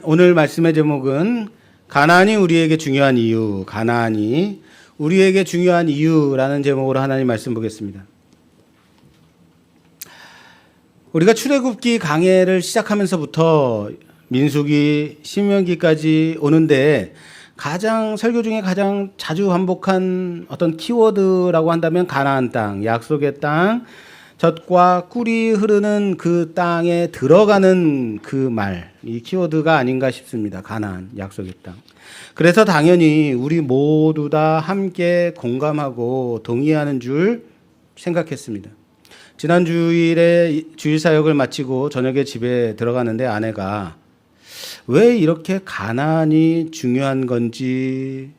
오늘 말씀의 제목은 가나안이 우리에게 중요한 이유, 가나안이 우리에게 중요한 이유라는 제목으로 하나님 말씀 보겠습니다. 우리가 출애굽기 강해를 시작하면서부터 민수기, 신명기까지 오는데 설교 중에 가장 자주 반복한 어떤 키워드라고 한다면 가나안 땅, 약속의 땅, 젖과 꿀이 흐르는 그 땅에 들어가는 그 말, 이 키워드가 아닌가 싶습니다. 가나안, 약속의 땅. 그래서 당연히 우리 모두 다 함께 공감하고 동의하는 줄 생각했습니다. 지난 주일에 주일 사역을 마치고 저녁에 집에 들어가는데 아내가 왜 이렇게 가나안이 중요한 건지,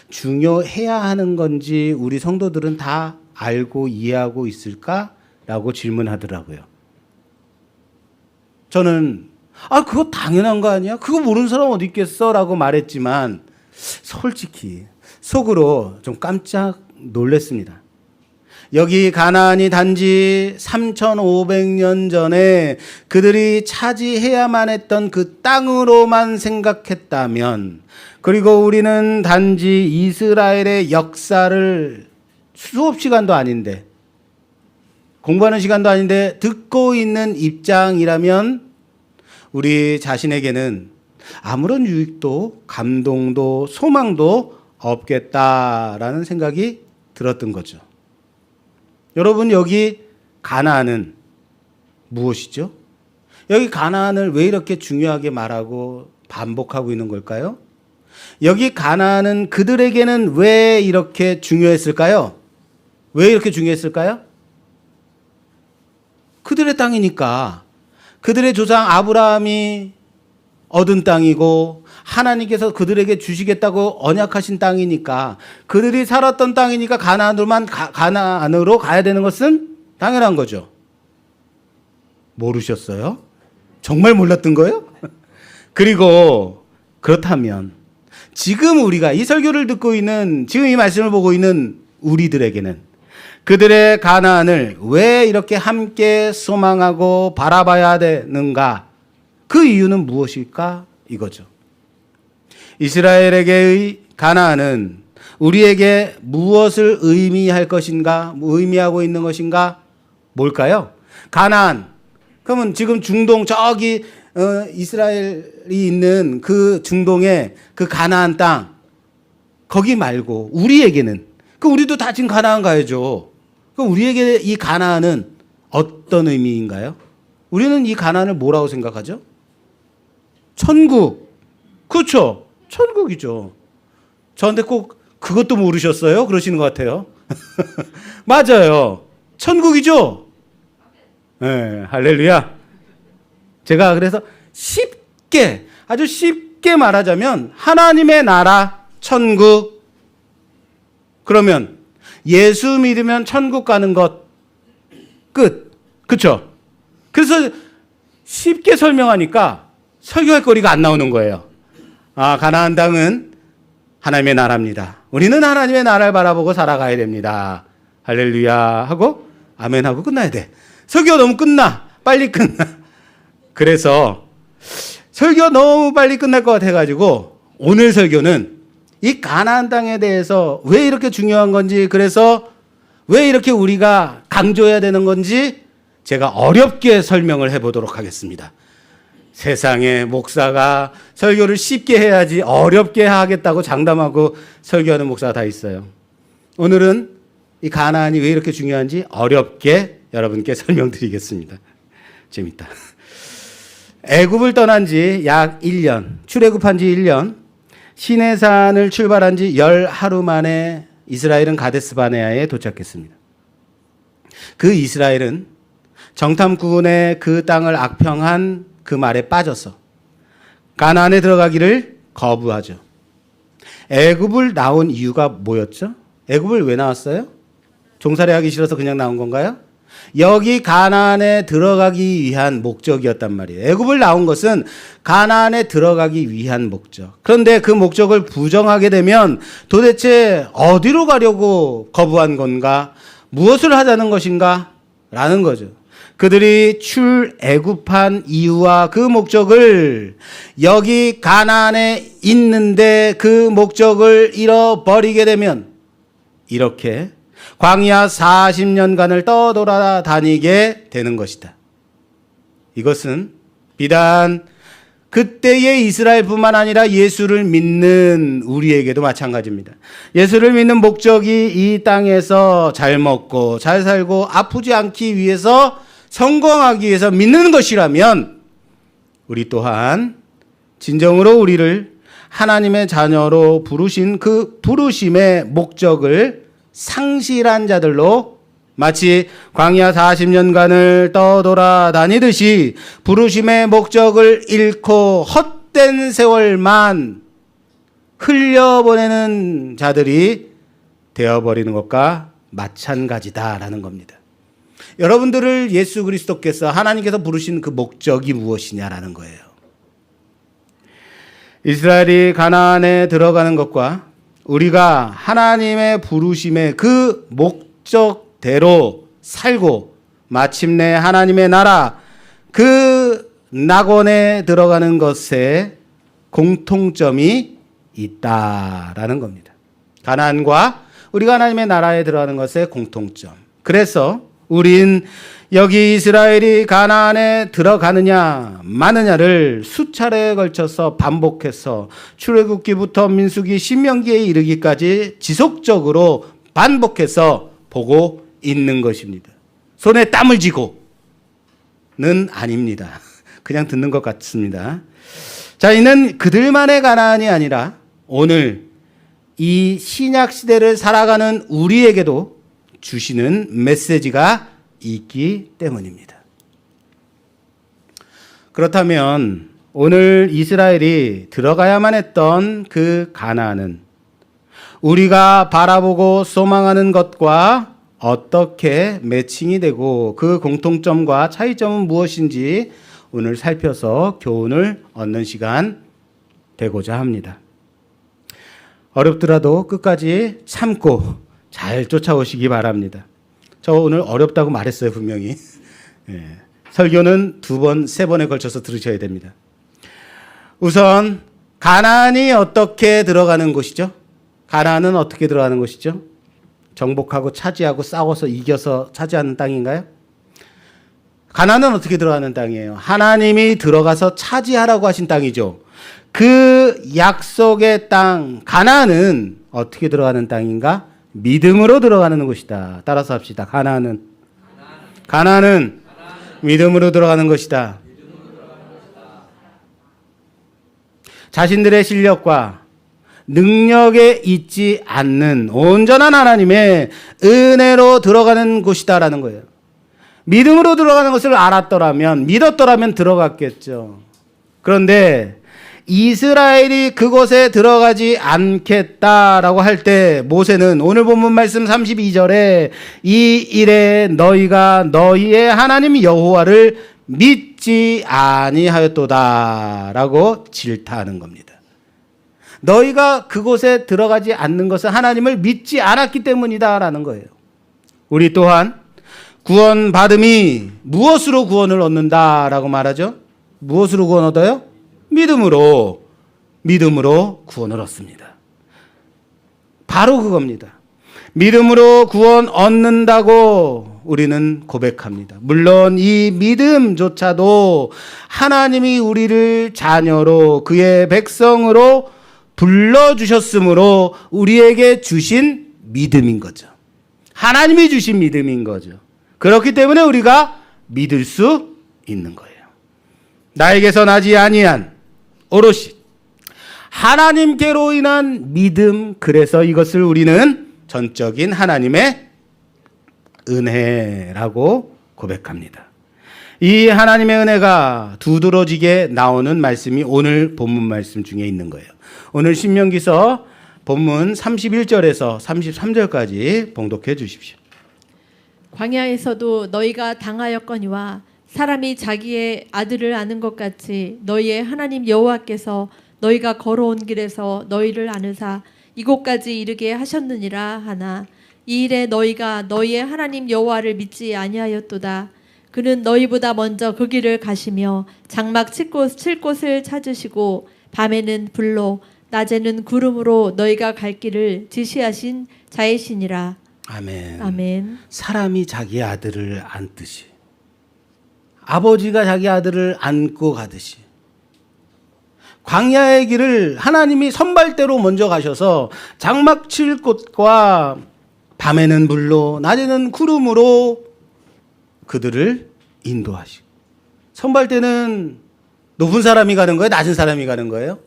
중요해야 하는 건지 우리 성도들은 다 알고 이해하고 있을까? 라고 질문하더라고요. 저는 그거 당연한 거 아니야? 그거 모르는 사람 어디 있겠어? 라고 말했지만 솔직히 속으로 좀 깜짝 놀랐습니다. 여기 가나안이 단지 3,500년 전에 그들이 차지해야만 했던 그 땅으로만 생각했다면, 그리고 우리는 단지 이스라엘의 역사를 수업 시간도 아닌데, 공부하는 시간도 아닌데 듣고 있는 입장이라면 우리 자신에게는 아무런 유익도 감동도 소망도 없겠다라는 생각이 들었던 거죠. 여러분, 여기 가나안은 무엇이죠? 여기 가나안을 왜 이렇게 중요하게 말하고 반복하고 있는 걸까요? 여기 가나안은 그들에게는 왜 이렇게 중요했을까요? 왜 이렇게 중요했을까요? 그들의 땅이니까, 그들의 조상 아브라함이 얻은 땅이고 하나님께서 그들에게 주시겠다고 언약하신 땅이니까, 그들이 살았던 땅이니까 가나안으로 가야 되는 것은 당연한 거죠. 모르셨어요? 정말 몰랐던 거예요? 그리고 그렇다면 지금 우리가 이 설교를 듣고 있는, 지금 이 말씀을 보고 있는 우리들에게는 그들의 가나안을 왜 이렇게 함께 소망하고 바라봐야 되는가? 그 이유는 무엇일까? 이거죠. 이스라엘에게의 가나안은 우리에게 무엇을 의미할 것인가? 의미하고 있는 것인가? 뭘까요? 가나안. 그러면 지금 중동 저기 이스라엘이 있는 그 중동의 그 가나안 땅, 거기 말고 우리에게는, 우리도 다 지금 가나안 가야죠. 그럼 우리에게 이 가나안은 어떤 의미인가요? 우리는 이 가나안을 뭐라고 생각하죠? 천국. 그렇죠. 천국이죠. 저한테 꼭 그것도 모르셨어요? 그러시는 것 같아요. 맞아요. 천국이죠. 네, 할렐루야. 제가 그래서 아주 쉽게 말하자면 하나님의 나라, 천국. 그러면 예수 믿으면 천국 가는 것 끝. 그렇죠? 그래서 쉽게 설명하니까 설교할 거리가 안 나오는 거예요. 가나안 땅은 하나님의 나라입니다. 우리는 하나님의 나라를 바라보고 살아가야 됩니다. 할렐루야 하고 아멘 하고 끝나야 돼. 설교 너무 빨리 끝나. 그래서 설교 너무 빨리 끝날 것 같아가지고 오늘 설교는 이 가나안 땅에 대해서 왜 이렇게 중요한 건지, 그래서 왜 이렇게 우리가 강조해야 되는 건지 제가 어렵게 설명을 해보도록 하겠습니다. 세상에 목사가 설교를 쉽게 해야지 어렵게 하겠다고 장담하고 설교하는 목사가 다 있어요. 오늘은 이 가나안이 왜 이렇게 중요한지 어렵게 여러분께 설명드리겠습니다. 재밌다. 애굽을 떠난 지 약 1년, 출애굽한 지 1년, 시내산을 출발한 지 10하루 만에 이스라엘은 가데스바네아에 도착했습니다. 그 이스라엘은 정탐꾼의 그 땅을 악평한 그 말에 빠져서 가나안에 들어가기를 거부하죠. 애굽을 나온 이유가 뭐였죠? 애굽을 왜 나왔어요? 종살이 하기 싫어서 그냥 나온 건가요? 여기 가나안에 들어가기 위한 목적이었단 말이에요. 애굽을 나온 것은 가나안에 들어가기 위한 목적. 그런데 그 목적을 부정하게 되면 도대체 어디로 가려고 거부한 건가? 무엇을 하자는 것인가? 라는 거죠. 그들이 출애굽한 이유와 그 목적을 여기 가나안에 있는데 그 목적을 잃어버리게 되면 이렇게 광야 40년간을 떠돌아다니게 되는 것이다. 이것은 비단 그때의 이스라엘뿐만 아니라 예수를 믿는 우리에게도 마찬가지입니다. 예수를 믿는 목적이 이 땅에서 잘 먹고 잘 살고 아프지 않기 위해서 성공하기 위해서 믿는 것이라면 우리 또한 진정으로 우리를 하나님의 자녀로 부르신 그 부르심의 목적을 상실한 자들로 마치 광야 40년간을 떠돌아다니듯이 부르심의 목적을 잃고 헛된 세월만 흘려보내는 자들이 되어버리는 것과 마찬가지다라는 겁니다. 여러분들을 예수 그리스도께서 하나님께서 부르신 그 목적이 무엇이냐라는 거예요. 이스라엘이 가나안에 들어가는 것과 우리가 하나님의 부르심의 그 목적대로 살고 마침내 하나님의 나라 그 낙원에 들어가는 것에 공통점이 있다라는 겁니다. 가나안과 우리가 하나님의 나라에 들어가는 것의 공통점. 그래서 우린 여기 이스라엘이 가나안에 들어가느냐 마느냐를 수차례에 걸쳐서 반복해서 출애굽기부터 민수기 신명기에 이르기까지 지속적으로 반복해서 보고 있는 것입니다. 손에 땀을 쥐고는 아닙니다. 그냥 듣는 것 같습니다. 자, 이는 그들만의 가나안이 아니라 오늘 이 신약 시대를 살아가는 우리에게도 주시는 메시지가 있기 때문입니다. 그렇다면 오늘 이스라엘이 들어가야만 했던 그 가나안은 우리가 바라보고 소망하는 것과 어떻게 매칭이 되고 그 공통점과 차이점은 무엇인지 오늘 살펴서 교훈을 얻는 시간 되고자 합니다. 어렵더라도 끝까지 참고 잘 쫓아오시기 바랍니다. 저 오늘 어렵다고 말했어요, 분명히. 예. 설교는 2번, 3번에 걸쳐서 들으셔야 됩니다. 우선 가나안이 어떻게 들어가는 곳이죠? 가나안은 어떻게 들어가는 곳이죠? 정복하고 차지하고 싸워서 이겨서 차지하는 땅인가요? 가나안은 어떻게 들어가는 땅이에요? 하나님이 들어가서 차지하라고 하신 땅이죠. 그 약속의 땅 가나안은 어떻게 들어가는 땅인가? 믿음으로 들어가는 곳이다. 따라서 합시다. 가나안은 믿음으로 들어가는 것이다. 자신들의 실력과 능력에 있지 않는 온전한 하나님의 은혜로 들어가는 곳이다라는 거예요. 믿음으로 들어가는 것을 알았더라면, 믿었더라면 들어갔겠죠. 그런데 이스라엘이 그곳에 들어가지 않겠다라고 할 때 모세는 오늘 본문 말씀 32절에 이 일에 너희가 너희의 하나님 여호와를 믿지 아니하였도다라고 질타하는 겁니다. 너희가 그곳에 들어가지 않는 것은 하나님을 믿지 않았기 때문이다라는 거예요. 우리 또한 구원받음이 무엇으로 구원을 얻는다라고 말하죠? 무엇으로 구원 얻어요? 믿음으로 구원을 얻습니다. 바로 그겁니다. 믿음으로 구원 얻는다고 우리는 고백합니다. 물론 이 믿음조차도 하나님이 우리를 자녀로 그의 백성으로 불러주셨으므로 우리에게 주신 믿음인 거죠. 하나님이 주신 믿음인 거죠. 그렇기 때문에 우리가 믿을 수 있는 거예요. 나에게서 나지 아니한 오롯이 하나님께로 인한 믿음, 그래서 이것을 우리는 전적인 하나님의 은혜라고 고백합니다. 이 하나님의 은혜가 두드러지게 나오는 말씀이 오늘 본문 말씀 중에 있는 거예요. 오늘 신명기서 본문 31절에서 33절까지 봉독해 주십시오. 광야에서도 너희가 당하였거니와 사람이 자기의 아들을 아는 것 같이 너희의 하나님 여호와께서 너희가 걸어온 길에서 너희를 아느사 이곳까지 이르게 하셨느니라 하나 이 일에 너희가 너희의 하나님 여호와를 믿지 아니하였도다. 그는 너희보다 먼저 그 길을 가시며 장막 칠 곳을 찾으시고 밤에는 불로 낮에는 구름으로 너희가 갈 길을 지시하신 자이시니라. 아멘. 아멘. 사람이 자기 아들을 안듯이, 아버지가 자기 아들을 안고 가듯이, 광야의 길을 하나님이 선발대로 먼저 가셔서 장막 칠 곳과 밤에는 불로 낮에는 구름으로 그들을 인도하시고, 선발대는 높은 사람이 가는 거예요? 낮은 사람이 가는 거예요?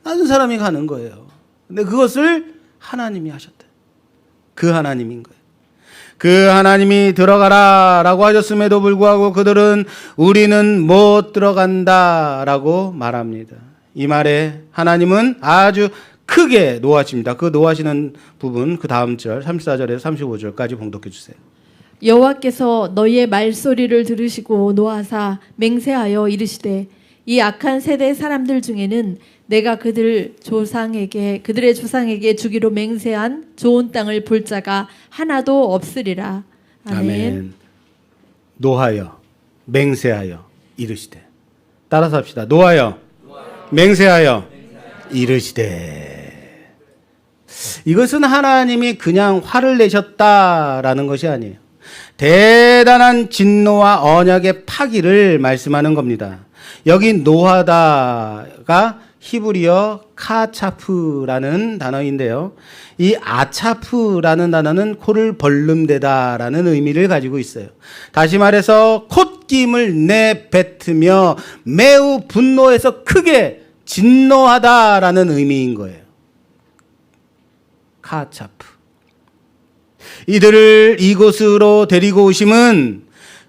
낮은 사람이 가는 거예요. 근데 그것을 하나님이 하셨대. 그 하나님인 거예요. 그 하나님이 들어가라라고 하셨음에도 불구하고 그들은 우리는 못 들어간다라고 말합니다. 이 말에 하나님은 아주 크게 노하십니다. 그 노하시는 부분 그 다음 절 34절에서 35절까지 봉독해 주세요. 여호와께서 너희의 말소리를 들으시고 노하사 맹세하여 이르시되 이 악한 세대 사람들 중에는 내가 그들의 조상에게 주기로 맹세한 좋은 땅을 볼 자가 하나도 없으리라. 아멘. 노하여 맹세하여 이르시되. 따라서 합시다. 노하여 맹세하여 이르시되. 이것은 하나님이 그냥 화를 내셨다라는 것이 아니에요. 대단한 진노와 언약의 파기를 말씀하는 겁니다. 여기 노하다가 히브리어 카차프라는 단어인데요. 이 아차프라는 단어는 코를 벌름대다라는 의미를 가지고 있어요. 다시 말해서 콧김을 내뱉으며 매우 분노해서 크게 진노하다라는 의미인 거예요. 카차프. 이들을 이곳으로 데리고 오심은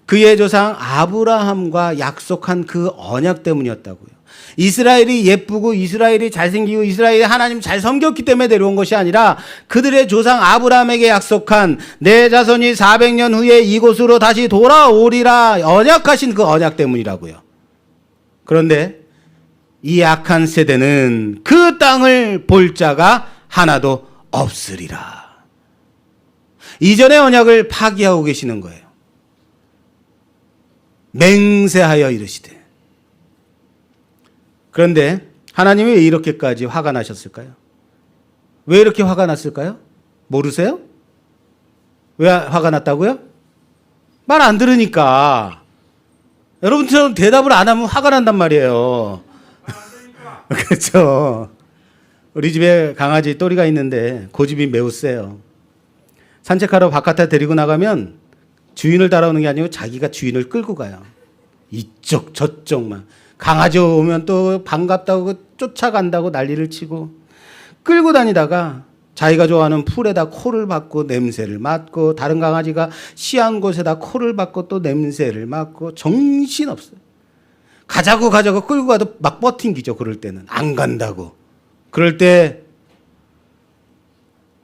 그의 조상 아브라함과 약속한 그 언약 때문이었다고요. 이스라엘이 예쁘고 이스라엘이 잘생기고 이스라엘이 하나님 잘 섬겼기 때문에 데려온 것이 아니라 그들의 조상 아브라함에게 약속한 내 자손이 400년 후에 이곳으로 다시 돌아오리라 언약하신 그 언약 때문이라고요. 그런데 이 악한 세대는 그 땅을 볼 자가 하나도 없으리라. 이전의 언약을 파기하고 계시는 거예요. 맹세하여 이르시되. 그런데 하나님이 왜 이렇게까지 화가 나셨을까요? 왜 이렇게 화가 났을까요? 모르세요? 왜 화가 났다고요? 말 안 들으니까. 여러분처럼 대답을 안 하면 화가 난단 말이에요. 그렇죠. 우리 집에 강아지 또리가 있는데 고집이 매우 세요. 산책하러 바깥에 데리고 나가면 주인을 따라오는 게 아니고 자기가 주인을 끌고 가요. 이쪽 저쪽만. 강아지 오면 또 반갑다고 쫓아간다고 난리를 치고 끌고 다니다가 자기가 좋아하는 풀에다 코를 박고 냄새를 맡고 다른 강아지가 시한 곳에다 코를 박고 또 냄새를 맡고 정신없어요. 가자고 끌고 가도 막 버팅기죠. 그럴 때는 안 간다고. 그럴 때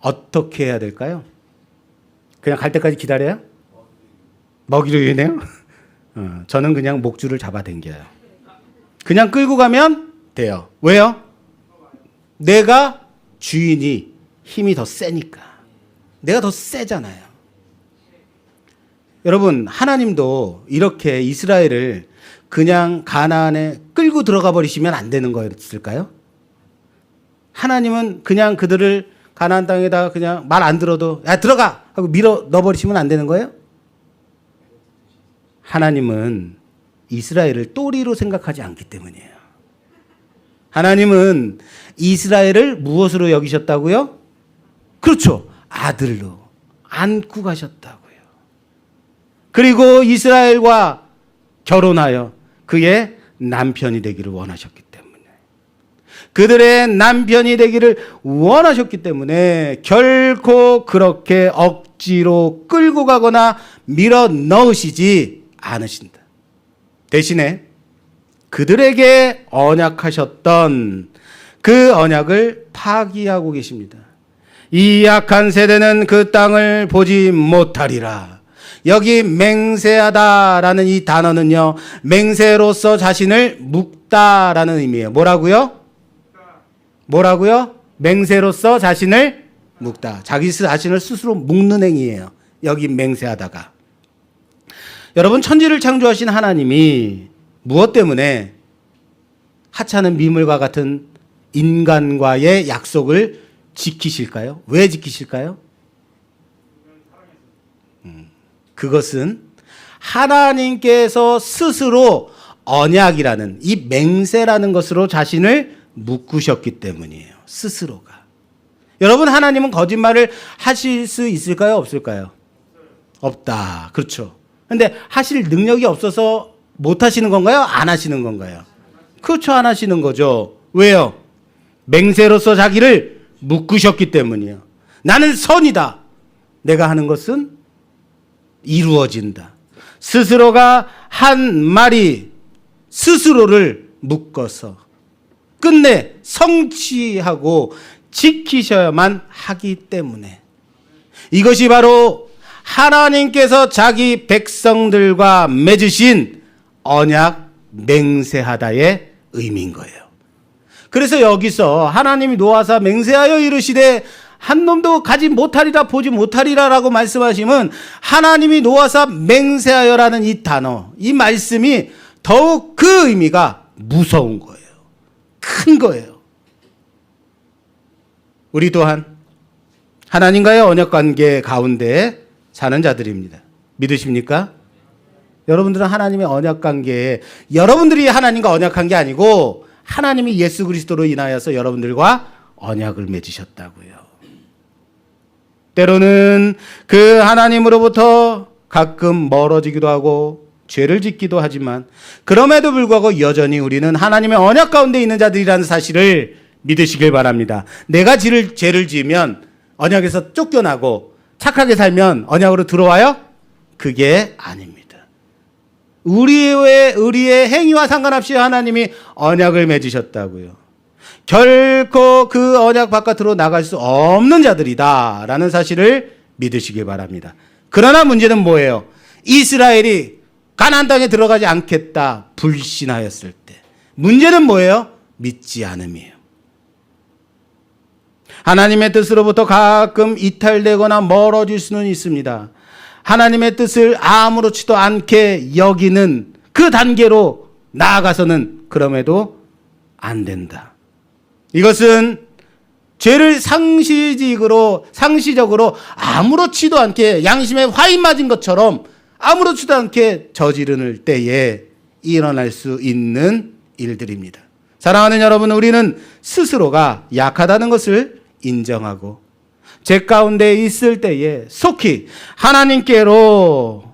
어떻게 해야 될까요? 그냥 갈 때까지 기다려요? 먹이로 유인해요? 저는 그냥 목줄을 잡아당겨요. 그냥 끌고 가면 돼요. 왜요? 내가 주인이 힘이 더 세니까. 내가 더 세잖아요. 여러분, 하나님도 이렇게 이스라엘을 그냥 가나안에 끌고 들어가 버리시면 안 되는 거였을까요? 하나님은 그냥 그들을 가나안 땅에다가 그냥 말 안 들어도 야 들어가 하고 밀어 넣어버리시면 안 되는 거예요? 하나님은 이스라엘을 또리로 생각하지 않기 때문이에요. 하나님은 이스라엘을 무엇으로 여기셨다고요? 그렇죠. 아들로 안고 가셨다고요. 그리고 이스라엘과 결혼하여 그의 남편이 되기를 원하셨기 때문에, 그들의 남편이 되기를 원하셨기 때문에 결코 그렇게 억지로 끌고 가거나 밀어 넣으시지 않으신다. 대신에 그들에게 언약하셨던 그 언약을 파기하고 계십니다. 이 악한 세대는 그 땅을 보지 못하리라. 여기 맹세하다라는 이 단어는요, 맹세로서 자신을 묶다라는 의미예요. 뭐라고요? 맹세로서 자신을 묶다. 자기 자신을 스스로 묶는 행위예요. 여기 맹세하다가. 여러분, 천지를 창조하신 하나님이 무엇 때문에 하찮은 미물과 같은 인간과의 약속을 지키실까요? 왜 지키실까요? 그것은 하나님께서 스스로 언약이라는 이 맹세라는 것으로 자신을 묶으셨기 때문이에요. 스스로가. 여러분, 하나님은 거짓말을 하실 수 있을까요? 없을까요? 없다. 그렇죠. 근데 하실 능력이 없어서 못 하시는 건가요? 안 하시는 건가요? 그렇죠. 안 하시는 거죠. 왜요? 맹세로서 자기를 묶으셨기 때문이에요. 나는 선이다. 내가 하는 것은 이루어진다. 스스로가 한 말이 스스로를 묶어서 끝내 성취하고 지키셔야만 하기 때문에, 이것이 바로 하나님께서 자기 백성들과 맺으신 언약 맹세하다의 의미인 거예요. 그래서 여기서 하나님이 노하사 맹세하여 이르시되 한 놈도 가지 못하리라 보지 못하리라라고 말씀하시면, 하나님이 노하사 맹세하여라는 이 단어, 이 말씀이 더욱 그 의미가 무서운 거예요. 큰 거예요. 우리 또한 하나님과의 언약관계 가운데 사는 자들입니다. 믿으십니까? 여러분들은 하나님의 언약관계에, 여러분들이 하나님과 언약한 게 아니고 하나님이 예수 그리스도로 인하여서 여러분들과 언약을 맺으셨다고요. 때로는 그 하나님으로부터 가끔 멀어지기도 하고 죄를 짓기도 하지만, 그럼에도 불구하고 여전히 우리는 하나님의 언약 가운데 있는 자들이라는 사실을 믿으시길 바랍니다. 내가 죄를 지으면 언약에서 쫓겨나고 착하게 살면 언약으로 들어와요? 그게 아닙니다. 우리의 행위와 상관없이 하나님이 언약을 맺으셨다고요. 결코 그 언약 바깥으로 나갈 수 없는 자들이다라는 사실을 믿으시기 바랍니다. 그러나 문제는 뭐예요? 이스라엘이 가나안 땅에 들어가지 않겠다 불신하였을 때, 문제는 뭐예요? 믿지 않음이에요. 하나님의 뜻으로부터 가끔 이탈되거나 멀어질 수는 있습니다. 하나님의 뜻을 아무렇지도 않게 여기는 그 단계로 나아가서는 그럼에도 안 된다. 이것은 죄를 상시적으로 아무렇지도 않게 양심에 화인 맞은 것처럼 아무렇지도 않게 저지르는 때에 일어날 수 있는 일들입니다. 사랑하는 여러분, 우리는 스스로가 약하다는 것을 인정하고 죄 가운데 있을 때에 속히 하나님께로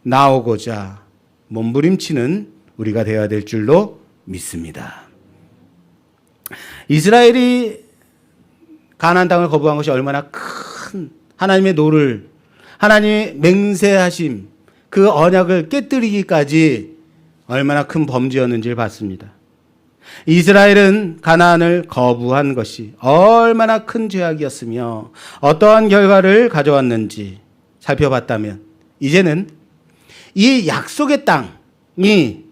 나오고자 몸부림치는 우리가 되어야 될 줄로 믿습니다. 이스라엘이 가나안 땅을 거부한 것이 얼마나 큰 하나님의 노를, 하나님의 맹세하심, 그 언약을 깨뜨리기까지 얼마나 큰 범죄였는지를 봤습니다. 이스라엘은 가나안을 거부한 것이 얼마나 큰 죄악이었으며 어떠한 결과를 가져왔는지 살펴봤다면, 이제는 이 약속의 땅에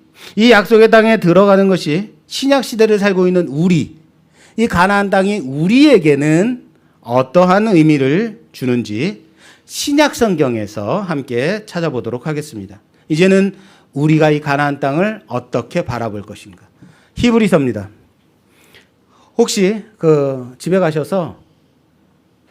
들어가는 것이 신약 시대를 살고 있는 우리, 이 가나안 땅이 우리에게는 어떠한 의미를 주는지 신약 성경에서 함께 찾아보도록 하겠습니다. 이제는 우리가 이 가나안 땅을 어떻게 바라볼 것인가. 히브리서입니다. 혹시 집에 가셔서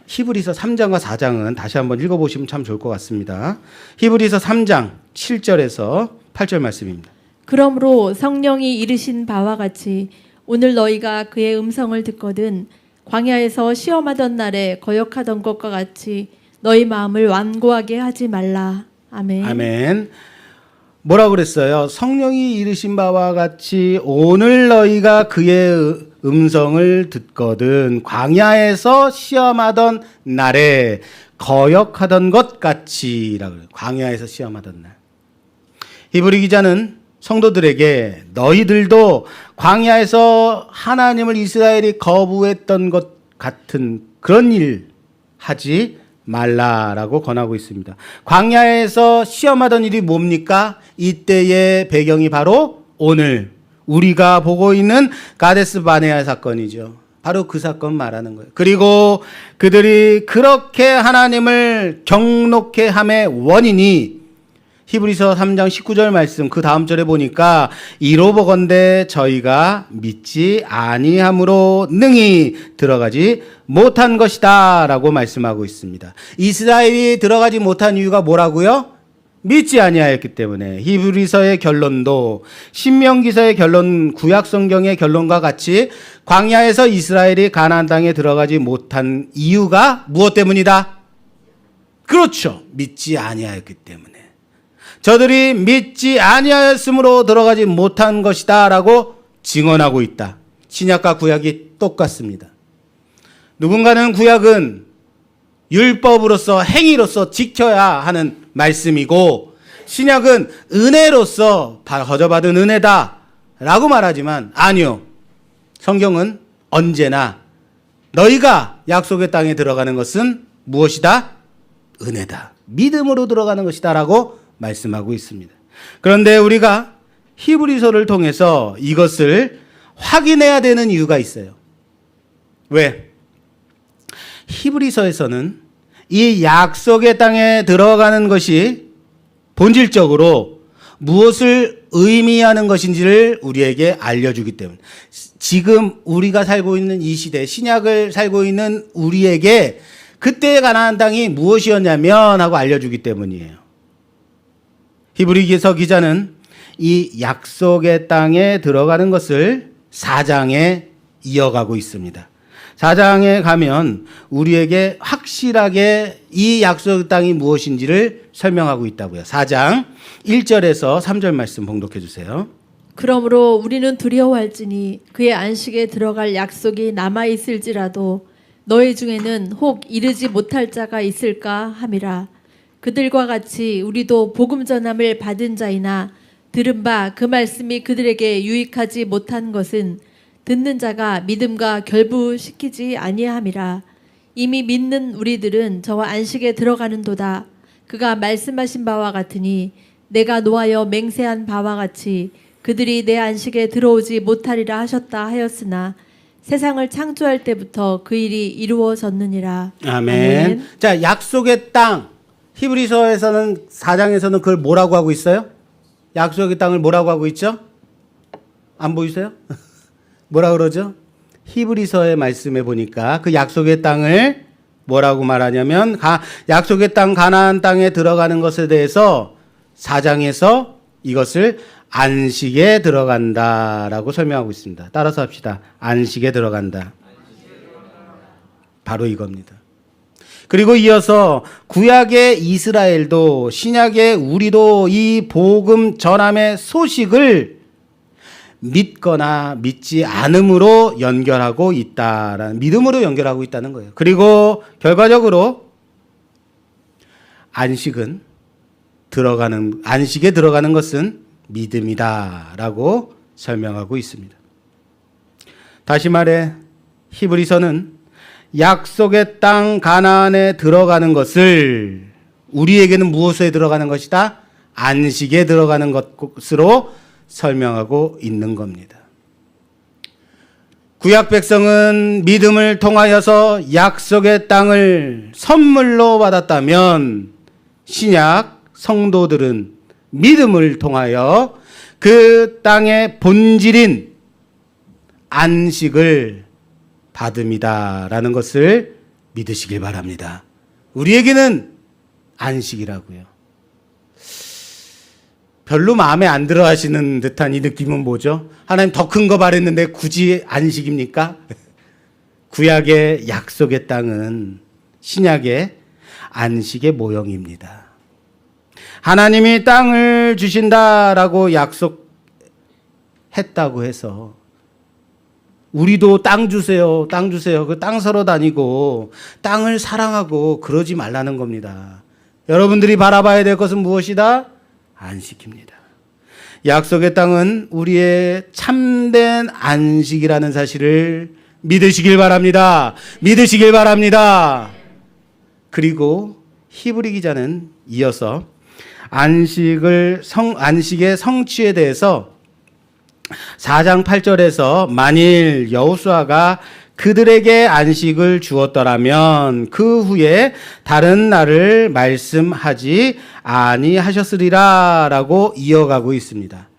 히브리서 3장과 4장은 다시 한번 읽어보시면 참 좋을 것 같습니다. 히브리서 3장 7절에서 8절 말씀입니다. 그러므로 성령이 이르신 바와 같이 오늘 너희가 그의 음성을 듣거든 광야에서 시험하던 날에 거역하던 것과 같이 너희 마음을 완고하게 하지 말라. 아멘. 아멘. 뭐라고 그랬어요? 성령이 이르신 바와 같이 오늘 너희가 그의 음성을 듣거든 광야에서 시험하던 날에 거역하던 것 같이라고 그래요. 광야에서 시험하던 날. 히브리 기자는 성도들에게 너희들도 광야에서 하나님을 이스라엘이 거부했던 것 같은 그런 일 하지 말라라고 권하고 있습니다. 광야에서 시험하던 일이 뭡니까? 이때의 배경이 바로 오늘 우리가 보고 있는 가데스 바네아 사건이죠. 바로 그 사건 말하는 거예요. 그리고 그들이 그렇게 하나님을 경록해 함의 원인이 히브리서 3장 19절 말씀 그 다음 절에 보니까 이로보건대 저희가 믿지 아니함으로 능히 들어가지 못한 것이다 라고 말씀하고 있습니다. 이스라엘이 들어가지 못한 이유가 뭐라고요? 믿지 아니하였기 때문에. 히브리서의 결론도 신명기서의 결론, 구약성경의 결론과 같이 광야에서 이스라엘이 가나안 땅에 들어가지 못한 이유가 무엇 때문이다? 그렇죠. 믿지 아니하였기 때문에. 저들이 믿지 아니하였으므로 들어가지 못한 것이다 라고 증언하고 있다. 신약과 구약이 똑같습니다. 누군가는 구약은 율법으로서 행위로서 지켜야 하는 말씀이고 신약은 은혜로서 거저받은 은혜다 라고 말하지만 아니요. 성경은 언제나 너희가 약속의 땅에 들어가는 것은 무엇이다? 은혜다. 믿음으로 들어가는 것이다 라고 말씀하고 있습니다. 그런데 우리가 히브리서를 통해서 이것을 확인해야 되는 이유가 있어요. 왜? 히브리서에서는 이 약속의 땅에 들어가는 것이 본질적으로 무엇을 의미하는 것인지를 우리에게 알려주기 때문에 지금 우리가 살고 있는 이 시대, 신약을 살고 있는 우리에게 그때의 가나안 땅이 무엇이었냐면 하고 알려주기 때문이에요. 히브리서 기자는 이 약속의 땅에 들어가는 것을 4장에 이어가고 있습니다. 4장에 가면 우리에게 확실하게 이 약속의 땅이 무엇인지를 설명하고 있다고요. 4장 1절에서 3절 말씀 봉독해 주세요. 그러므로 우리는 두려워할지니 그의 안식에 들어갈 약속이 남아 있을지라도 너희 중에는 혹 이르지 못할 자가 있을까 함이라. 그들과 같이 우리도 복음 전함을 받은 자이나 들은 바 그 말씀이 그들에게 유익하지 못한 것은 듣는 자가 믿음과 결부시키지 아니함이라. 이미 믿는 우리들은 저와 안식에 들어가는도다. 그가 말씀하신 바와 같으니 내가 노하여 맹세한 바와 같이 그들이 내 안식에 들어오지 못하리라 하셨다 하였으나 세상을 창조할 때부터 그 일이 이루어졌느니라. 아멘. 자, 약속의 땅. 히브리서에서는 4장에서는 그걸 뭐라고 하고 있어요? 약속의 땅을 뭐라고 하고 있죠? 안 보이세요? 뭐라 그러죠? 히브리서의 말씀에 보니까 그 약속의 땅을 뭐라고 말하냐면 약속의 땅 가나안 땅에 들어가는 것에 대해서 4장에서 이것을 안식에 들어간다라고 설명하고 있습니다. 따라서 합시다. 안식에 들어간다. 바로 이겁니다. 그리고 이어서 구약의 이스라엘도 신약의 우리도 이 복음 전함의 소식을 믿거나 믿지 않음으로 연결하고 있다라는, 믿음으로 연결하고 있다는 거예요. 그리고 결과적으로 안식에 들어가는 것은 믿음이다라고 설명하고 있습니다. 다시 말해 히브리서는 약속의 땅 가나안에 들어가는 것을 우리에게는 무엇에 들어가는 것이다? 안식에 들어가는 것으로 설명하고 있는 겁니다. 구약 백성은 믿음을 통하여서 약속의 땅을 선물로 받았다면 신약 성도들은 믿음을 통하여 그 땅의 본질인 안식을 받음이다라는 것을 믿으시길 바랍니다. 우리에게는 안식이라고요. 별로 마음에 안 들어 하시는 듯한 이 느낌은 뭐죠? 하나님 더 큰 거 바랬는데 굳이 안식입니까? 구약의 약속의 땅은 신약의 안식의 모형입니다. 하나님이 땅을 주신다라고 약속했다고 해서 우리도 땅 주세요, 땅 주세요. 그 땅 사러 다니고 땅을 사랑하고 그러지 말라는 겁니다. 여러분들이 바라봐야 될 것은 무엇이다? 안식입니다. 약속의 땅은 우리의 참된 안식이라는 사실을 믿으시길 바랍니다. 믿으시길 바랍니다. 그리고 히브리 기자는 이어서 안식의 성취에 대해서 4장 8절에서 만일 여호수아가 그들에게 안식을 주었더라면 그 후에 다른 날을 말씀하지 아니하셨으리라 라고 이어가고 있습니다.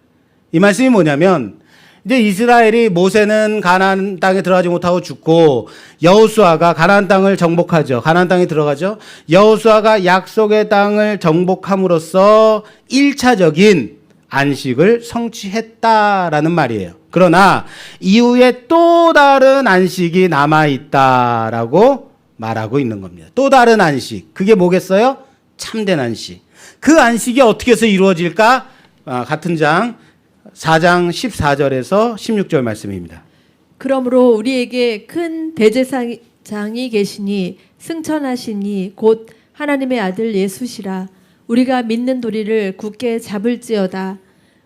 이 말씀이 뭐냐면 이제 이스라엘이 모세는 가나안 땅에 들어가지 못하고 죽고 여호수아가 가나안 땅을 정복하죠. 가나안 땅에 들어가죠. 여호수아가 약속의 땅을 정복함으로써 1차적인 안식을 성취했다라는 말이에요. 그러나 이후에 또 다른 안식이 남아있다라고 말하고 있는 겁니다. 또 다른 안식. 그게 뭐겠어요? 참된 안식. 그 안식이 어떻게 해서 이루어질까? 같은 장 4장 14절에서 16절 말씀입니다. 그러므로 우리에게 큰 대제사장이 계시니 승천하시니 곧 하나님의 아들 예수시라. 우리가 믿는 도리를 굳게 잡을지어다.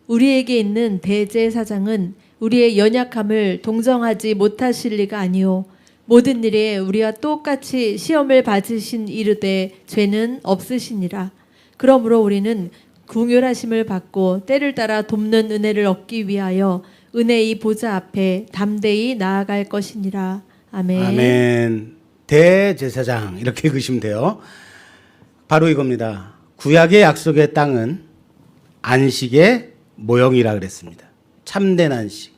우리에게 있는 대제사장은 우리의 연약함을 동정하지 못하실 리가 아니요 모든 일에 우리와 똑같이 시험을 받으신 이르되 죄는 없으시니라. 그러므로 우리는 긍휼하심을 받고 때를 따라 돕는 은혜를 얻기 위하여 은혜의 보좌 앞에 담대히 나아갈 것이니라. 아멘. 아멘. 대제사장 이렇게 읽으시면 돼요. 바로 이겁니다. 구약의 약속의 땅은 안식의 모형이라 그랬습니다. 참된 안식.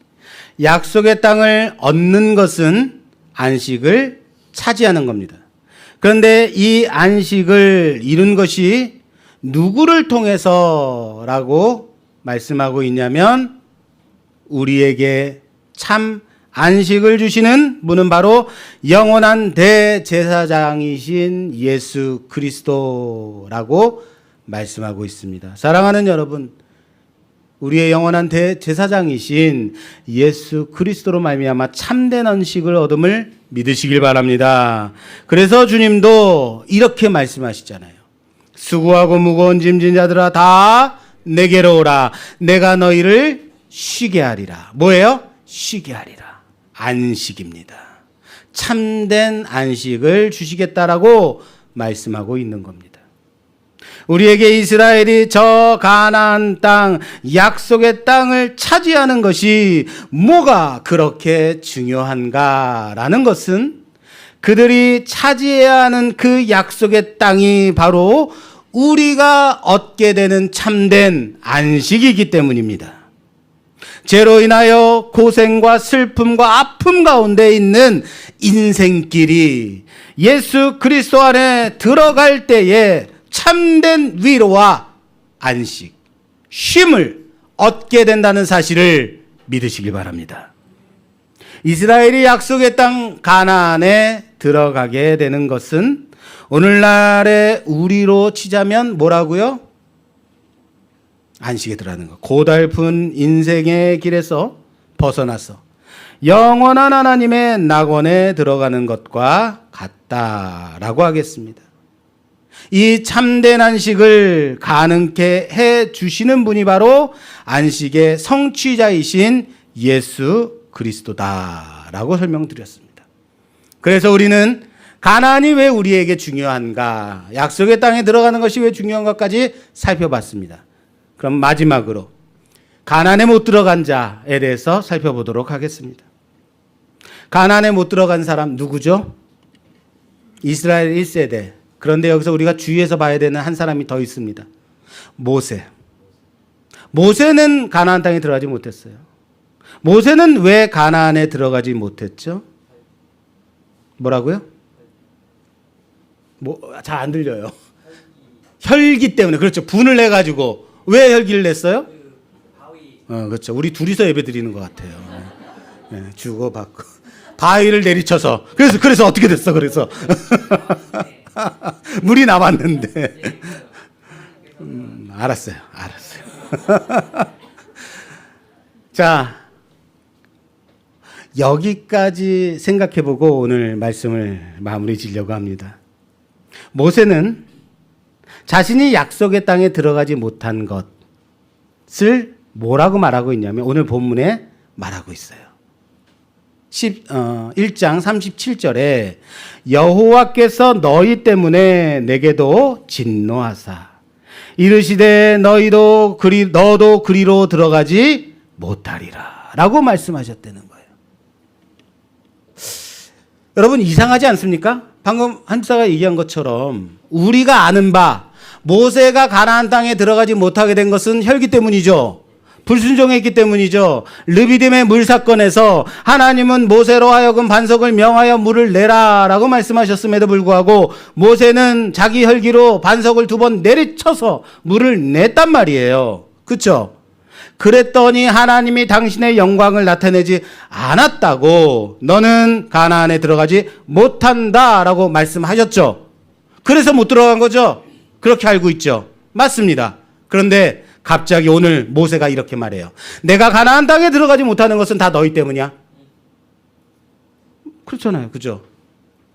약속의 땅을 얻는 것은 안식을 차지하는 겁니다. 그런데 이 안식을 이룬 것이 누구를 통해서라고 말씀하고 있냐면 우리에게 참 안식을 주시는 분은 바로 영원한 대제사장이신 예수 그리스도라고 말씀하고 있습니다. 사랑하는 여러분, 우리의 영원한 대제사장이신 예수 그리스도로 말미암아 참된 안식을 얻음을 믿으시길 바랍니다. 그래서 주님도 이렇게 말씀하시잖아요. 수고하고 무거운 짐진 자들아 다 내게로 오라. 내가 너희를 쉬게 하리라. 뭐예요? 쉬게 하리라. 안식입니다. 참된 안식을 주시겠다라고 말씀하고 있는 겁니다. 우리에게 이스라엘이 저 가나안 땅, 약속의 땅을 차지하는 것이 뭐가 그렇게 중요한가라는 것은 그들이 차지해야 하는 그 약속의 땅이 바로 우리가 얻게 되는 참된 안식이기 때문입니다. 죄로 인하여 고생과 슬픔과 아픔 가운데 있는 인생길이 예수 그리스도 안에 들어갈 때에 참된 위로와 안식, 쉼을 얻게 된다는 사실을 믿으시길 바랍니다. 이스라엘이 약속의 땅 가나안에 들어가게 되는 것은 오늘날의 우리로 치자면 뭐라고요? 안식에 들어가는 것. 고달픈 인생의 길에서 벗어나서 영원한 하나님의 낙원에 들어가는 것과 같다라고 하겠습니다. 이 참된 안식을 가능케 해 주시는 분이 바로 안식의 성취자이신 예수 그리스도다라고 설명드렸습니다. 그래서 우리는 가나안이 왜 우리에게 중요한가, 약속의 땅에 들어가는 것이 왜 중요한 것까지 살펴봤습니다. 그럼 마지막으로 가나안에 못 들어간 자에 대해서 살펴보도록 하겠습니다. 가나안에 못 들어간 사람 누구죠? 이스라엘 1세대. 그런데 여기서 우리가 주의해서 봐야 되는 한 사람이 더 있습니다. 모세. 모세는 가나안 땅에 들어가지 못했어요. 모세는 왜 가나안에 들어가지 못했죠? 뭐라고요? 잘 안 들려요. 혈기 때문에. 그렇죠. 분을 내가지고. 왜 혈기를 냈어요? 그렇죠. 우리 둘이서 예배 드리는 것 같아요. 네, 주고받고. 바위를 내리쳐서. 그래서 어떻게 됐어? 그래서. 물이 남았는데. 알았어요. 자, 여기까지 생각해보고 오늘 말씀을 마무리 지려고 합니다. 모세는 자신이 약속의 땅에 들어가지 못한 것을 뭐라고 말하고 있냐면 오늘 본문에 말하고 있어요. 1장 37절에 여호와께서 너희 때문에 내게도 진노하사 이르시되 너도 그리로 들어가지 못하리라 라고 말씀하셨다는 거예요. 여러분 이상하지 않습니까? 방금 한사가 얘기한 것처럼 우리가 아는 바 모세가 가나안 땅에 들어가지 못하게 된 것은 혈기 때문이죠. 불순종했기 때문이죠. 르비딤의 물 사건에서 하나님은 모세로 하여금 반석을 명하여 물을 내라라고 말씀하셨음에도 불구하고 모세는 자기 혈기로 반석을 2번 내리쳐서 물을 냈단 말이에요. 그렇죠? 그랬더니 하나님이 당신의 영광을 나타내지 않았다고 너는 가나안에 들어가지 못한다라고 말씀하셨죠. 그래서 못 들어간 거죠. 그렇게 알고 있죠. 맞습니다. 그런데 갑자기 오늘 모세가 이렇게 말해요. 내가 가나안 땅에 들어가지 못하는 것은 다 너희 때문이야. 그렇잖아요. 그죠?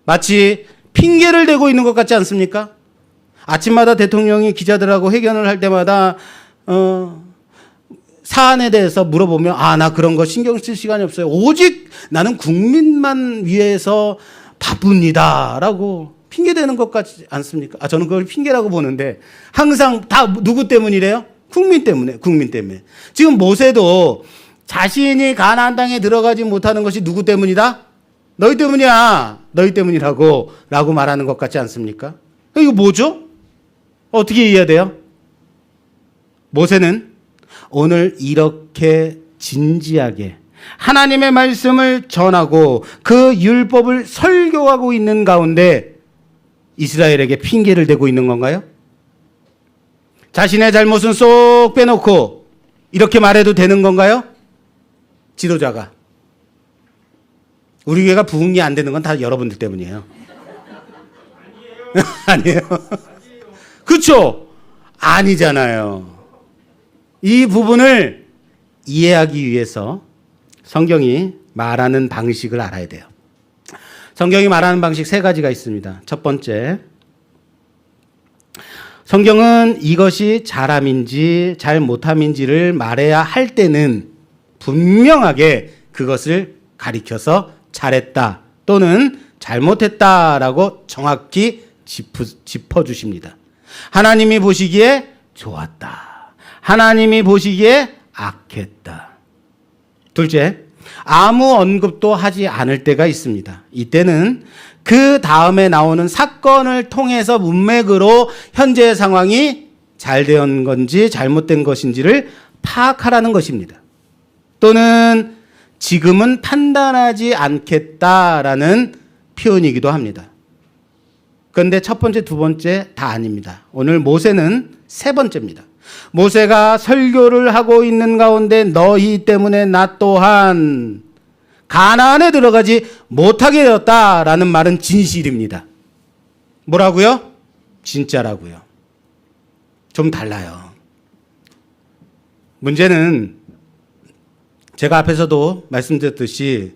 마치 핑계를 대고 있는 것 같지 않습니까? 아침마다 대통령이 기자들하고 회견을 할 때마다 사안에 대해서 물어보면 나 그런 거 신경 쓸 시간이 없어요. 오직 나는 국민만 위해서 바쁩니다. 라고 핑계대는 것 같지 않습니까? 저는 그걸 핑계라고 보는데 항상 다 누구 때문이래요? 국민 때문에. 지금 모세도 자신이 가나안 땅에 들어가지 못하는 것이 누구 때문이다? 너희 때문이야. 너희 때문이라고 라고 말하는 것 같지 않습니까? 이거 뭐죠? 어떻게 이해해야 돼요? 모세는 오늘 이렇게 진지하게 하나님의 말씀을 전하고 그 율법을 설교하고 있는 가운데 이스라엘에게 핑계를 대고 있는 건가요? 자신의 잘못은 쏙 빼놓고 이렇게 말해도 되는 건가요? 지도자가. 우리 교회가 부흥이 안 되는 건 다 여러분들 때문이에요. 아니에요. 그렇죠? 아니잖아요. 이 부분을 이해하기 위해서 성경이 말하는 방식을 알아야 돼요. 성경이 말하는 방식 3가지가 있습니다. 첫 번째, 성경은 이것이 잘함인지 잘못함인지를 말해야 할 때는 분명하게 그것을 가리켜서 잘했다 또는 잘못했다라고 정확히 짚어주십니다. 하나님이 보시기에 좋았다. 하나님이 보시기에 악했다. 둘째, 아무 언급도 하지 않을 때가 있습니다. 이때는 그 다음에 나오는 사건을 통해서 문맥으로 현재의 상황이 잘 된 건지 잘못된 것인지를 파악하라는 것입니다. 또는 지금은 판단하지 않겠다라는 표현이기도 합니다. 그런데 첫 번째, 두 번째 다 아닙니다. 오늘 모세는 3번째입니다. 모세가 설교를 하고 있는 가운데 너희 때문에 나 또한 가나안에 들어가지 못하게 되었다라는 말은 진실입니다. 뭐라고요? 진짜라고요. 좀 달라요. 문제는 제가 앞에서도 말씀드렸듯이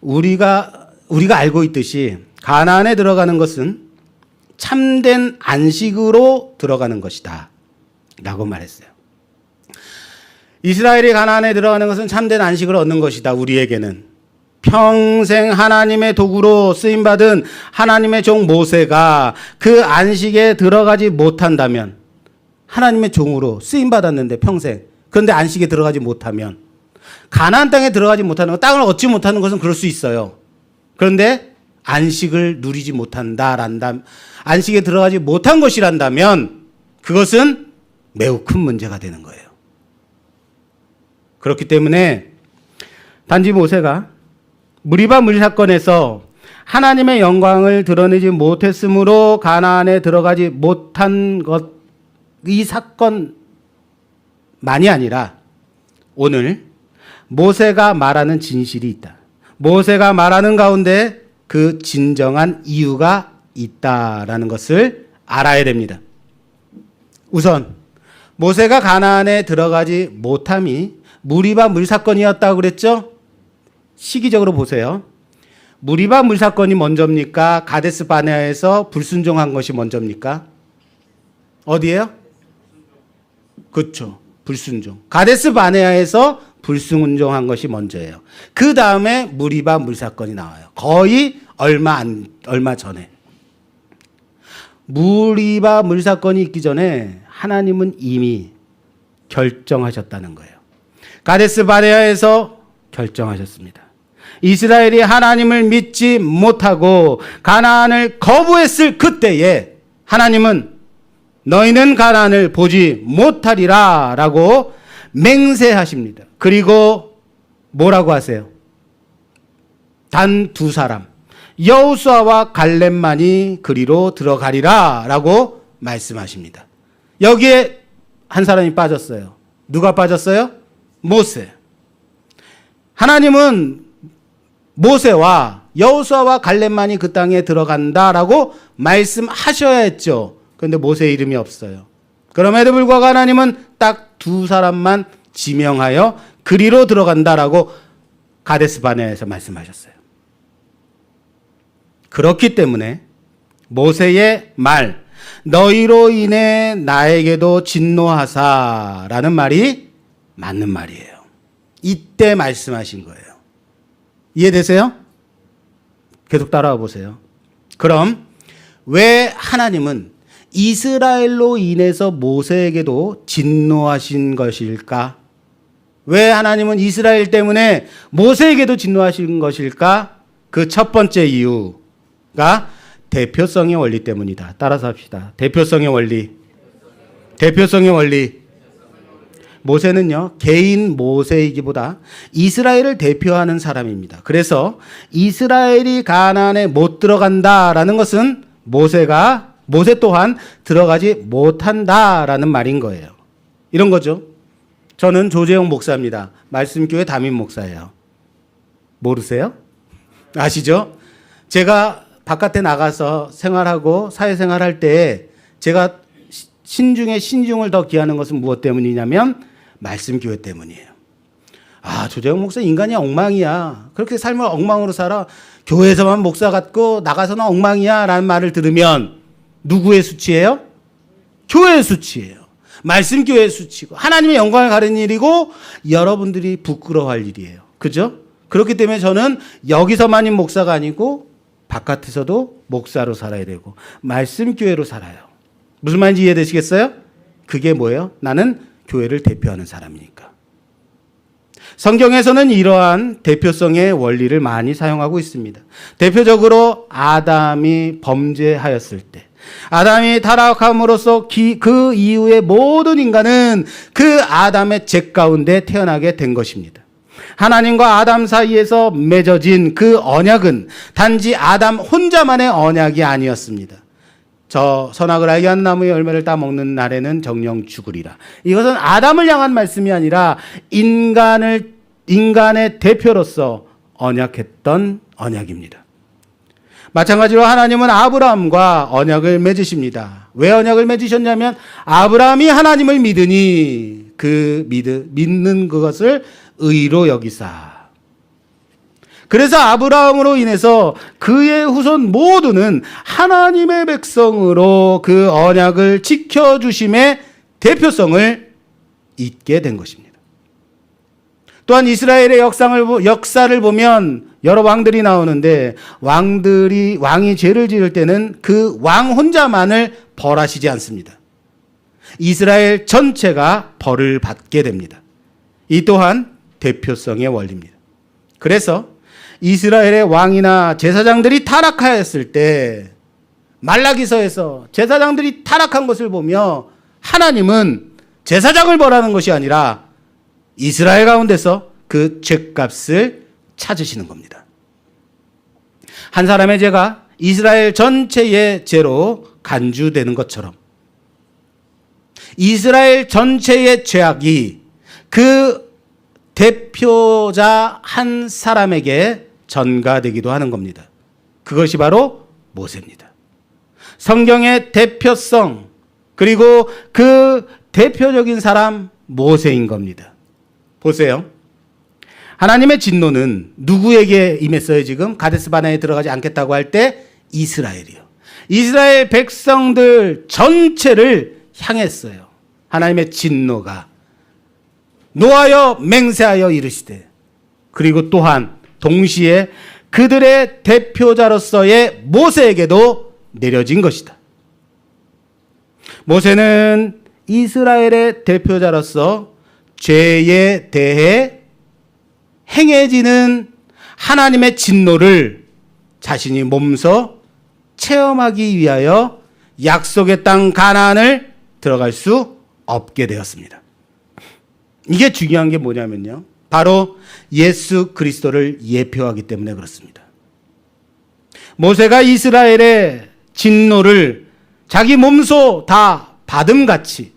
우리가 알고 있듯이 가나안에 들어가는 것은 참된 안식으로 들어가는 것이다 라고 말했어요. 이스라엘이 가나안에 들어가는 것은 참된 안식을 얻는 것이다. 우리에게는 평생 하나님의 도구로 쓰임받은 하나님의 종 모세가 그 안식에 들어가지 못한다면, 하나님의 종으로 쓰임받았는데 평생, 그런데 안식에 들어가지 못하면, 가나안 땅에 들어가지 못하는 것, 땅을 얻지 못하는 것은 그럴 수 있어요. 그런데 안식을 누리지 못한다란다, 안식에 들어가지 못한 것이란다면 그것은 매우 큰 문제가 되는 거예요. 그렇기 때문에 단지 모세가 무리바 물 사건에서 하나님의 영광을 드러내지 못했으므로 가나안에 들어가지 못한 것, 이 사건만이 아니라 오늘 모세가 말하는 진실이 있다. 모세가 말하는 가운데 그 진정한 이유가 있다라는 것을 알아야 됩니다. 우선 모세가 가나안에 들어가지 못함이 무리바 물 사건이었다고 그랬죠? 시기적으로 보세요. 무리바 물 사건이 먼저입니까? 가데스 바네아에서 불순종한 것이 먼저입니까? 어디예요? 그렇죠. 불순종. 가데스 바네아에서 불순종한 것이 먼저예요. 그 다음에 무리바 물 사건이 나와요. 거의 얼마 전에. 무리바 물 사건이 있기 전에 하나님은 이미 결정하셨다는 거예요. 가데스 바네아에서 결정하셨습니다. 이스라엘이 하나님을 믿지 못하고 가나안을 거부했을 그때에 하나님은 너희는 가나안을 보지 못하리라 라고 맹세하십니다. 그리고 뭐라고 하세요? 단 두 사람 여호수아와 갈렙만이 그리로 들어가리라 라고 말씀하십니다. 여기에 한 사람이 빠졌어요. 누가 빠졌어요? 모세. 하나님은 모세와 여호수아와 갈렙만이 그 땅에 들어간다라고 말씀하셔야 했죠. 그런데 모세 이름이 없어요. 그럼에도 불구하고 하나님은 딱 두 사람만 지명하여 그리로 들어간다라고 가데스 바네아에서 말씀하셨어요. 그렇기 때문에 모세의 말, 너희로 인해 나에게도 진노하사라는 말이 맞는 말이에요. 이때 말씀하신 거예요. 이해되세요? 계속 따라와 보세요. 그럼 왜 하나님은 이스라엘로 인해서 모세에게도 진노하신 것일까? 왜 하나님은 이스라엘 때문에 모세에게도 진노하신 것일까? 그 첫 번째 이유가 대표성의 원리 때문이다. 따라서 합시다. 대표성의 원리. 대표성의 원리. 모세는요, 개인 모세이기보다 이스라엘을 대표하는 사람입니다. 그래서 이스라엘이 가나안에 못 들어간다라는 것은 모세 또한 들어가지 못한다라는 말인 거예요. 이런 거죠. 저는 조재용 목사입니다. 말씀교회 담임 목사예요. 모르세요? 아시죠? 제가 바깥에 나가서 생활하고 사회생활할 때 제가 신중에 신중을 더 기하는 것은 무엇 때문이냐면 말씀교회 때문이에요. 아, 조재용 목사 인간이 엉망이야. 그렇게 삶을 엉망으로 살아. 교회에서만 목사 같고 나가서는 엉망이야 라는 말을 들으면 누구의 수치예요? 교회의 수치예요. 말씀교회의 수치고 하나님의 영광을 가리는 일이고 여러분들이 부끄러워할 일이에요. 그죠? 그렇기 때문에 저는 여기서만인 목사가 아니고 바깥에서도 목사로 살아야 되고 말씀교회로 살아요. 무슨 말인지 이해되시겠어요? 그게 뭐예요? 나는 교회를 대표하는 사람이니까. 성경에서는 이러한 대표성의 원리를 많이 사용하고 있습니다. 대표적으로 아담이 범죄하였을 때, 아담이 타락함으로써 그 이후의 모든 인간은 그 아담의 죄 가운데 태어나게 된 것입니다. 하나님과 아담 사이에서 맺어진 그 언약은 단지 아담 혼자만의 언약이 아니었습니다. 저 선악을 알게 하는 나무의 열매를 따먹는 날에는 정령 죽으리라. 이것은 아담을 향한 말씀이 아니라 인간의 대표로서 언약했던 언약입니다. 마찬가지로 하나님은 아브라함과 언약을 맺으십니다. 왜 언약을 맺으셨냐면 아브라함이 하나님을 믿으니 믿는 그것을 의로 여기사. 그래서 아브라함으로 인해서 그의 후손 모두는 하나님의 백성으로 그 언약을 지켜주심의 대표성을 잇게 된 것입니다. 또한 이스라엘의 역사를 보면 여러 왕들이 나오는데 왕이 죄를 지을 때는 그 왕 혼자만을 벌하시지 않습니다. 이스라엘 전체가 벌을 받게 됩니다. 이 또한 대표성의 원리입니다. 그래서 이스라엘의 왕이나 제사장들이 타락하였을 때 말라기서에서 제사장들이 타락한 것을 보며 하나님은 제사장을 벌하는 것이 아니라 이스라엘 가운데서 그 죄값을 찾으시는 겁니다. 한 사람의 죄가 이스라엘 전체의 죄로 간주되는 것처럼 이스라엘 전체의 죄악이 그 대표자 한 사람에게 전가되기도 하는 겁니다. 그것이 바로 모세입니다. 성경의 대표성, 그리고 그 대표적인 사람 모세인 겁니다. 보세요. 하나님의 진노는 누구에게 임했어요? 지금 가데스 바네아에 들어가지 않겠다고 할 때 이스라엘이요. 이스라엘 백성들 전체를 향했어요. 하나님의 진노가 노하여 맹세하여 이르시되, 그리고 또한 동시에 그들의 대표자로서의 모세에게도 내려진 것이다. 모세는 이스라엘의 대표자로서 죄에 대해 행해지는 하나님의 진노를 자신이 몸소 체험하기 위하여 약속의 땅 가나안을 들어갈 수 없게 되었습니다. 이게 중요한 게 뭐냐면요, 바로 예수 그리스도를 예표하기 때문에 그렇습니다. 모세가 이스라엘의 진노를 자기 몸소 다 받음같이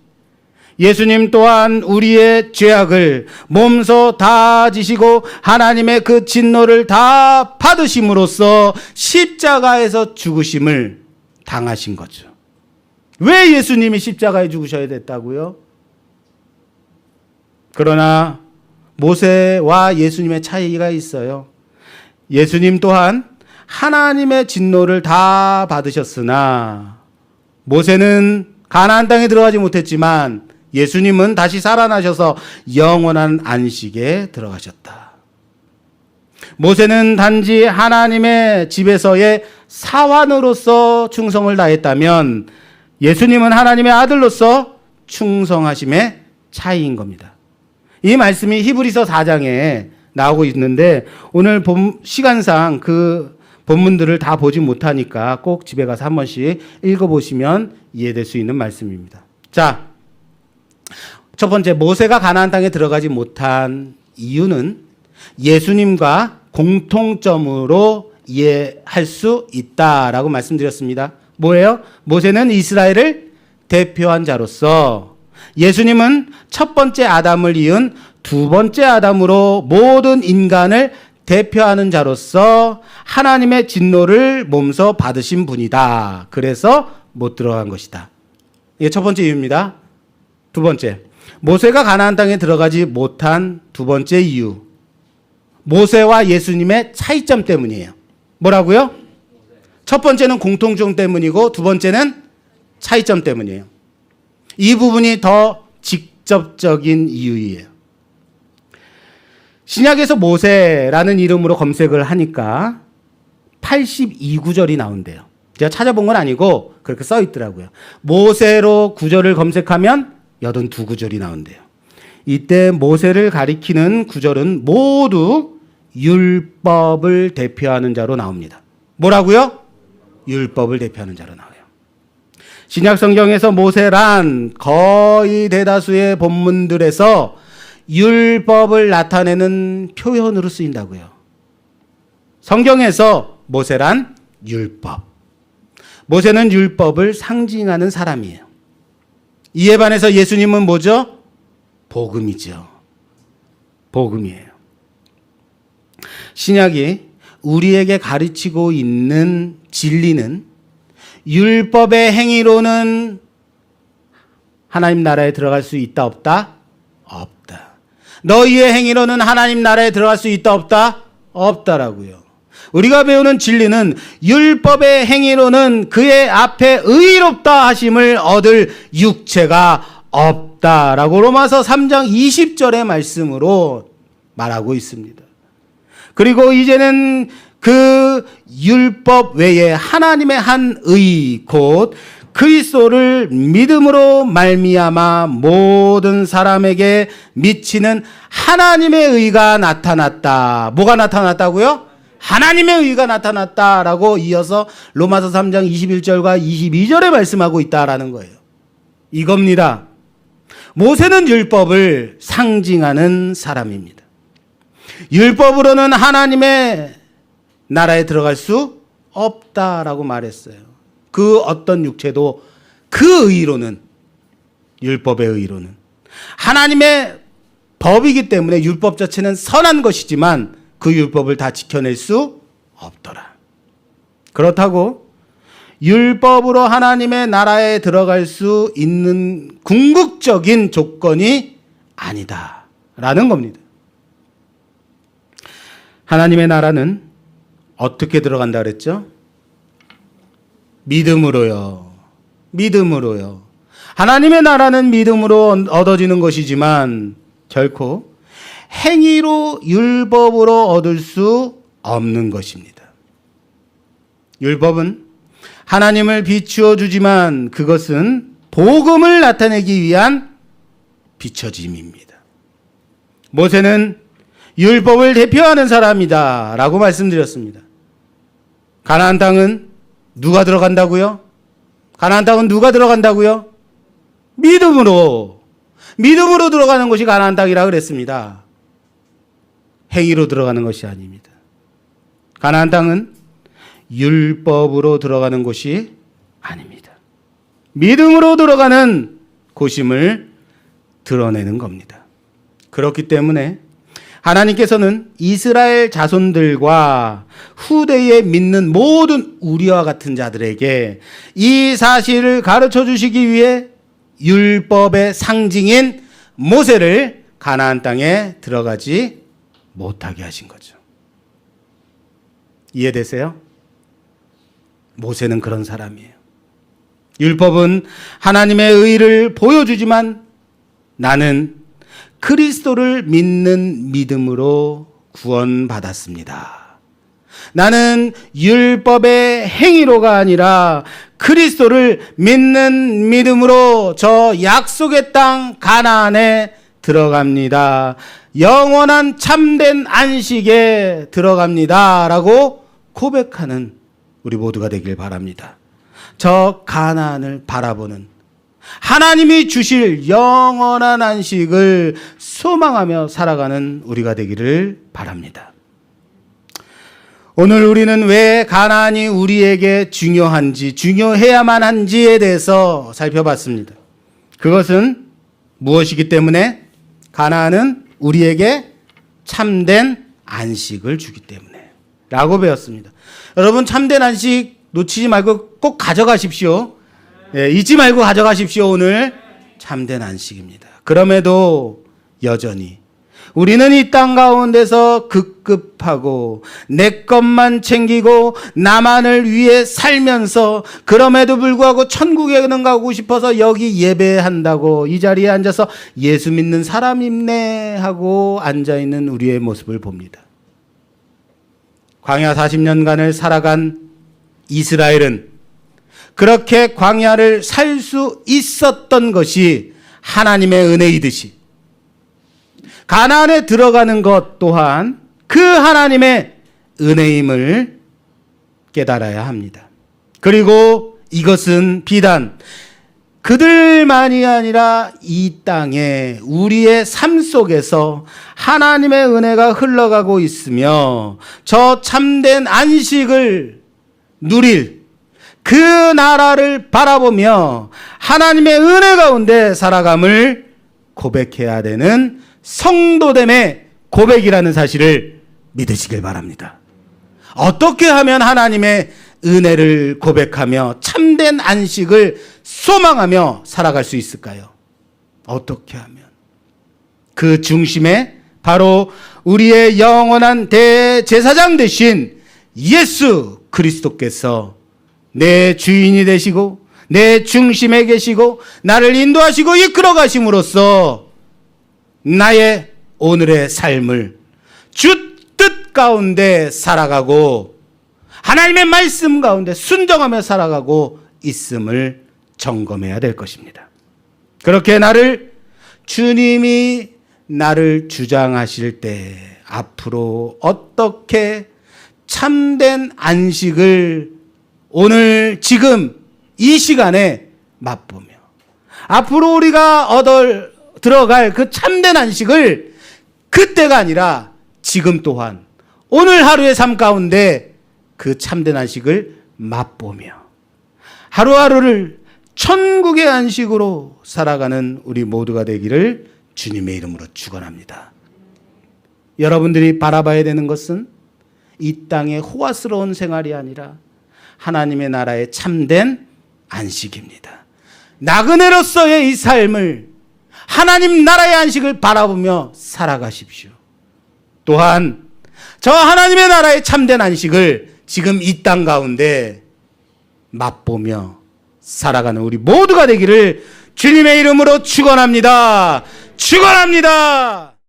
예수님 또한 우리의 죄악을 몸소 다 지시고 하나님의 그 진노를 다 받으심으로써 십자가에서 죽으심을 당하신 거죠. 왜 예수님이 십자가에 죽으셔야 됐다고요? 그러나 모세와 예수님의 차이가 있어요. 예수님 또한 하나님의 진노를 다 받으셨으나 모세는 가나안 땅에 들어가지 못했지만 예수님은 다시 살아나셔서 영원한 안식에 들어가셨다. 모세는 단지 하나님의 집에서의 사환으로서 충성을 다했다면 예수님은 하나님의 아들로서 충성하심의 차이인 겁니다. 이 말씀이 히브리서 4장에 나오고 있는데 오늘 시간상 그 본문들을 다 보지 못하니까 꼭 집에 가서 한 번씩 읽어보시면 이해될 수 있는 말씀입니다. 자, 첫 번째, 모세가 가나안 땅에 들어가지 못한 이유는 예수님과 공통점으로 이해할 수 있다라고 말씀드렸습니다. 뭐예요? 모세는 이스라엘을 대표한 자로서 예수님은 첫 번째 아담을 이은 두 번째 아담으로 모든 인간을 대표하는 자로서 하나님의 진노를 몸소 받으신 분이다. 그래서 못 들어간 것이다. 이게 첫 번째 이유입니다. 두 번째, 모세가 가나안 땅에 들어가지 못한 두 번째 이유, 모세와 예수님의 차이점 때문이에요. 뭐라고요? 첫 번째는 공통점 때문이고 두 번째는 차이점 때문이에요. 이 부분이 더 직접적인 이유예요. 신약에서 모세라는 이름으로 검색을 하니까 82구절이 나온대요. 제가 찾아본 건 아니고 그렇게 써 있더라고요. 모세로 구절을 검색하면 82구절이 나온대요. 이때 모세를 가리키는 구절은 모두 율법을 대표하는 자로 나옵니다. 뭐라고요? 율법을 대표하는 자로 나와요. 신약 성경에서 모세란 거의 대다수의 본문들에서 율법을 나타내는 표현으로 쓰인다고요. 성경에서 모세란 율법. 모세는 율법을 상징하는 사람이에요. 이에 반해서 예수님은 뭐죠? 복음이죠. 복음이에요. 신약이 우리에게 가르치고 있는 진리는 율법의 행위로는 하나님 나라에 들어갈 수 있다 없다? 없다. 너희의 행위로는 하나님 나라에 들어갈 수 있다 없다? 없다라고요. 우리가 배우는 진리는 율법의 행위로는 그의 앞에 의롭다 하심을 얻을 육체가 없다라고 로마서 3장 20절의 말씀으로 말하고 있습니다. 그리고 이제는 그 율법 외에 하나님의 한 의, 곧 그리스도를 믿음으로 말미암아 모든 사람에게 미치는 하나님의 의가 나타났다. 뭐가 나타났다고요? 하나님의 의가 나타났다라고 이어서 로마서 3장 21절과 22절에 말씀하고 있다라는 거예요. 이겁니다. 모세는 율법을 상징하는 사람입니다. 율법으로는 하나님의 나라에 들어갈 수 없다라고 말했어요. 그 어떤 육체도 그 의로는, 율법의 의로는 하나님의 법이기 때문에 율법 자체는 선한 것이지만 그 율법을 다 지켜낼 수 없더라. 그렇다고 율법으로 하나님의 나라에 들어갈 수 있는 궁극적인 조건이 아니다라는 겁니다. 하나님의 나라는 어떻게 들어간다 그랬죠? 믿음으로요. 믿음으로요. 하나님의 나라는 믿음으로 얻어지는 것이지만 결코 행위로 율법으로 얻을 수 없는 것입니다. 율법은 하나님을 비추어 주지만 그것은 복음을 나타내기 위한 비춰짐입니다. 모세는 율법을 대표하는 사람이다 라고 말씀드렸습니다. 가나안 땅은 누가 들어간다고요? 가나안 땅은 누가 들어간다고요? 믿음으로 들어가는 것이 가나안 땅이라 그랬습니다. 행위로 들어가는 것이 아닙니다. 가나안 땅은 율법으로 들어가는 곳이 아닙니다. 믿음으로 들어가는 곳임을 드러내는 겁니다. 그렇기 때문에 하나님께서는 이스라엘 자손들과 후대에 믿는 모든 우리와 같은 자들에게 이 사실을 가르쳐 주시기 위해 율법의 상징인 모세를 가나안 땅에 들어가지 못하게 하신 거죠. 이해되세요? 모세는 그런 사람이에요. 율법은 하나님의 의를 보여주지만 나는 그리스도를 믿는 믿음으로 구원받았습니다. 나는 율법의 행위로가 아니라 그리스도를 믿는 믿음으로 저 약속의 땅 가나안에 들어갑니다. 영원한 참된 안식에 들어갑니다. 라고 고백하는 우리 모두가 되길 바랍니다. 저 가나안을 바라보는 하나님이 주실 영원한 안식을 소망하며 살아가는 우리가 되기를 바랍니다. 오늘 우리는 왜 가나안이 우리에게 중요한지, 중요해야만 한지에 대해서 살펴봤습니다. 그것은 무엇이기 때문에? 가나안은 우리에게 참된 안식을 주기 때문에 라고 배웠습니다. 여러분, 참된 안식 놓치지 말고 꼭 가져가십시오. 잊지 말고 가져가십시오. 오늘 참된 안식입니다. 그럼에도 여전히 우리는 이 땅 가운데서 급급하고 내 것만 챙기고 나만을 위해 살면서 그럼에도 불구하고 천국에는 가고 싶어서 여기 예배한다고 이 자리에 앉아서 예수 믿는 사람 있네 하고 앉아있는 우리의 모습을 봅니다. 광야 40년간을 살아간 이스라엘은 그렇게 광야를 살 수 있었던 것이 하나님의 은혜이듯이 가나안에 들어가는 것 또한 그 하나님의 은혜임을 깨달아야 합니다. 그리고 이것은 비단 그들만이 아니라 이 땅에 우리의 삶 속에서 하나님의 은혜가 흘러가고 있으며 저 참된 안식을 누릴 그 나라를 바라보며 하나님의 은혜 가운데 살아감을 고백해야 되는 성도됨의 고백이라는 사실을 믿으시길 바랍니다. 어떻게 하면 하나님의 은혜를 고백하며 참된 안식을 소망하며 살아갈 수 있을까요? 어떻게 하면? 그 중심에 바로 우리의 영원한 대제사장 되신 예수 그리스도께서 내 주인이 되시고 내 중심에 계시고 나를 인도하시고 이끌어 가심으로써 나의 오늘의 삶을 주 뜻 가운데 살아가고 하나님의 말씀 가운데 순종하며 살아가고 있음을 점검해야 될 것입니다. 그렇게 주님이 나를 주장하실 때 앞으로 어떻게 참된 안식을 오늘 지금 이 시간에 맛보며 앞으로 우리가 들어갈 그 참된 안식을 그때가 아니라 지금 또한 오늘 하루의 삶 가운데 그 참된 안식을 맛보며 하루하루를 천국의 안식으로 살아가는 우리 모두가 되기를 주님의 이름으로 축원합니다. 여러분들이 바라봐야 되는 것은 이 땅의 호화스러운 생활이 아니라 하나님의 나라의 참된 안식입니다. 나그네로서의 이 삶을 하나님 나라의 안식을 바라보며 살아가십시오. 또한 저 하나님의 나라의 참된 안식을 지금 이 땅 가운데 맛보며 살아가는 우리 모두가 되기를 주님의 이름으로 축원합니다. 축원합니다.